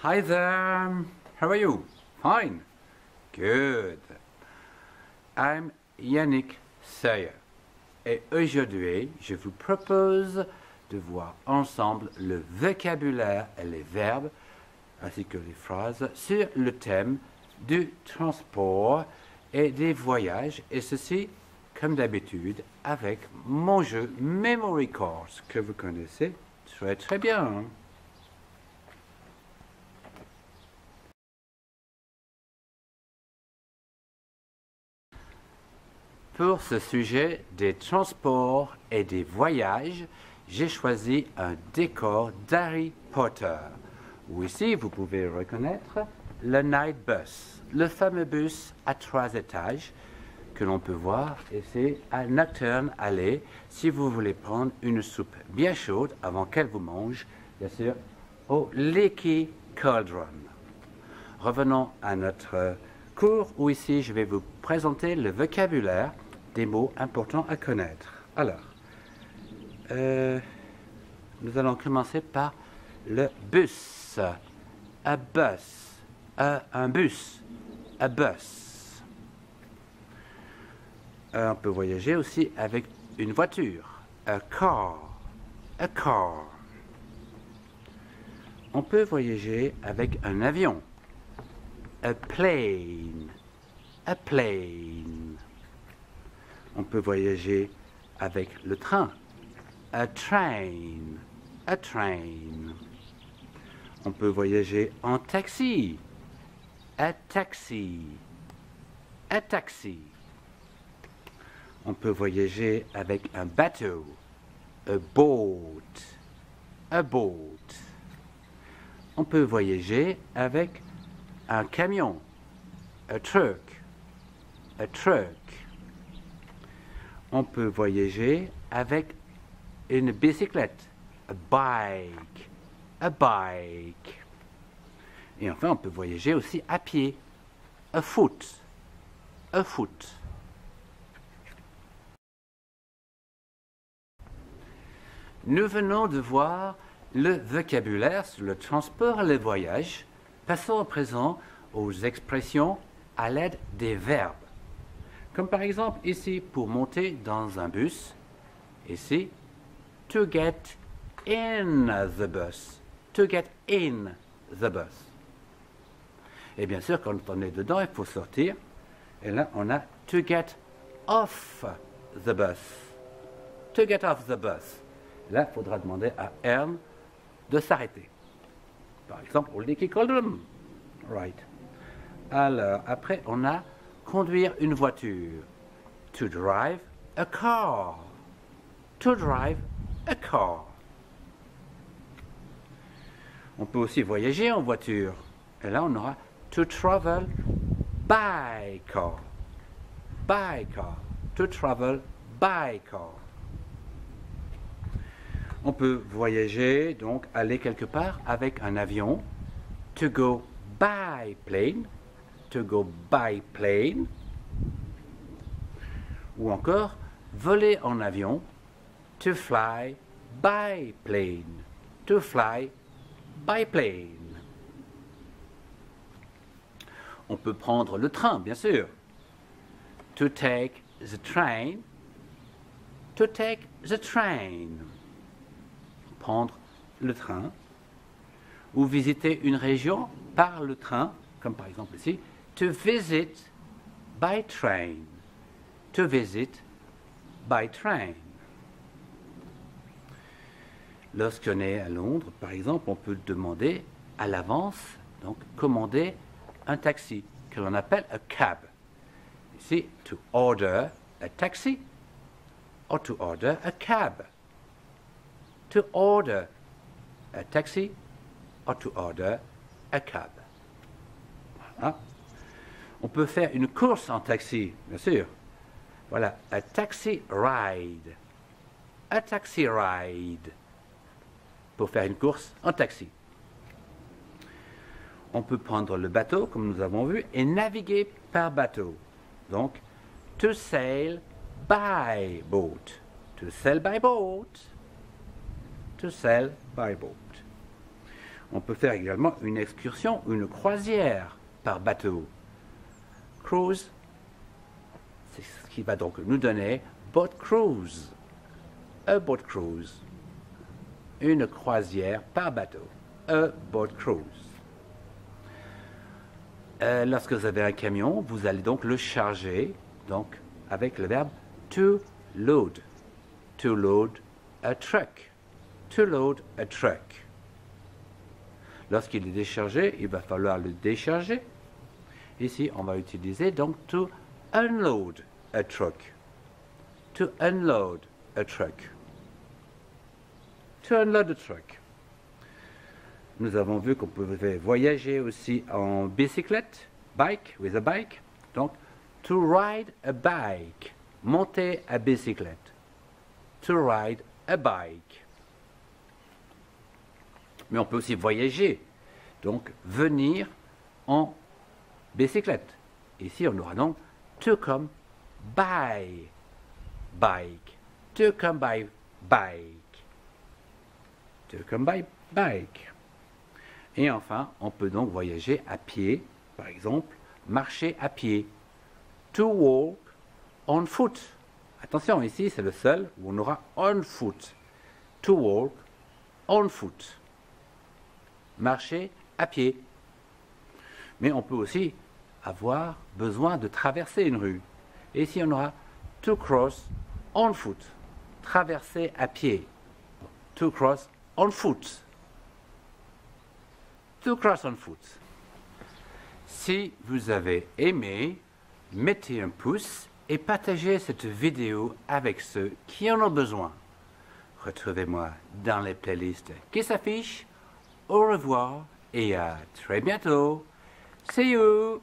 Hi there, how are you? Fine, good. I'm Yannick Sayer et aujourd'hui je vous propose de voir ensemble le vocabulaire et les verbes ainsi que les phrases sur le thème du transport et des voyages, et ceci comme d'habitude avec mon jeu Memory Course que vous connaissez très bien. Pour ce sujet des transports et des voyages, j'ai choisi un décor d'Harry Potter, où ici vous pouvez reconnaître le Night Bus, le fameux bus à 3 étages que l'on peut voir ici à Nocturne Alley si vous voulez prendre une soupe bien chaude avant qu'elle vous mange, bien sûr, au Leaky Cauldron. Revenons à notre cours où ici je vais vous présenter le vocabulaire des mots importants à connaître. Alors, nous allons commencer par le bus. A bus. Un bus. A bus. On peut voyager aussi avec une voiture. A car. A car. On peut voyager avec un avion. A plane. A plane. On peut voyager avec le train. A train. A train. On peut voyager en taxi. A taxi. A taxi. On peut voyager avec un bateau. A boat. A boat. On peut voyager avec un camion. A truck. A truck. On peut voyager avec une bicyclette. A bike. A bike. Et enfin, on peut voyager aussi à pied. A foot. A foot. Nous venons de voir le vocabulaire sur le transport et le voyage. Passons à présent aux expressions à l'aide des verbes. Comme par exemple ici, pour monter dans un bus, ici, to get in the bus. To get in the bus. Et bien sûr, quand on est dedans, il faut sortir. Et là, on a to get off the bus. To get off the bus. Là, il faudra demander à Ern de s'arrêter. Par exemple, au Leaky Cauldron. Right. Alors, après, on a conduire une voiture. To drive a car. To drive a car. On peut aussi voyager en voiture. Et là, on aura to travel by car. By car. To travel by car. On peut voyager, donc aller quelque part avec un avion. To go by plane. To go by plane. Ou encore voler en avion. To fly by plane. To fly by plane. On peut prendre le train, bien sûr. To take the train. To take the train. Prendre le train. Ou visiter une région par le train, comme par exemple ici. To visit by train. To visit by train. Lorsqu'on est à Londres, par exemple, on peut demander à l'avance, donc commander un taxi, que l'on appelle a cab. Ici, to order a taxi, or to order a cab. To order a taxi, or to order a cab. Voilà. On peut faire une course en taxi, bien sûr. Voilà, a taxi ride. A taxi ride. Pour faire une course en taxi. On peut prendre le bateau, comme nous avons vu, et naviguer par bateau. Donc, to sail by boat. To sail by boat. To sail by boat. On peut faire également une excursion, une croisière par bateau. Cruise, c'est ce qui va donc nous donner boat cruise. A boat cruise. Une croisière par bateau. A boat cruise. Lorsque vous avez un camion, vous allez donc le charger, donc avec le verbe to load. To load a truck. To load a truck. Lorsqu'il est déchargé, il va falloir le décharger. Ici, on va utiliser donc to unload a truck. To unload a truck. To unload a truck. Nous avons vu qu'on pouvait voyager aussi en bicyclette, bike, with a bike. Donc, to ride a bike, monter à bicyclette. To ride a bike. Mais on peut aussi voyager, donc venir en bicyclette. Ici, on aura donc to come by bike. To come by bike. To come by bike. Et enfin, on peut donc voyager à pied, par exemple, marcher à pied. To walk on foot. Attention, ici, c'est le seul où on aura on foot. To walk on foot. Marcher à pied. Mais on peut aussi avoir besoin de traverser une rue. Et ici, on aura to cross on foot. Traverser à pied. To cross on foot. To cross on foot. Si vous avez aimé, mettez un pouce et partagez cette vidéo avec ceux qui en ont besoin. Retrouvez-moi dans les playlists qui s'affichent. Au revoir et à très bientôt. See you!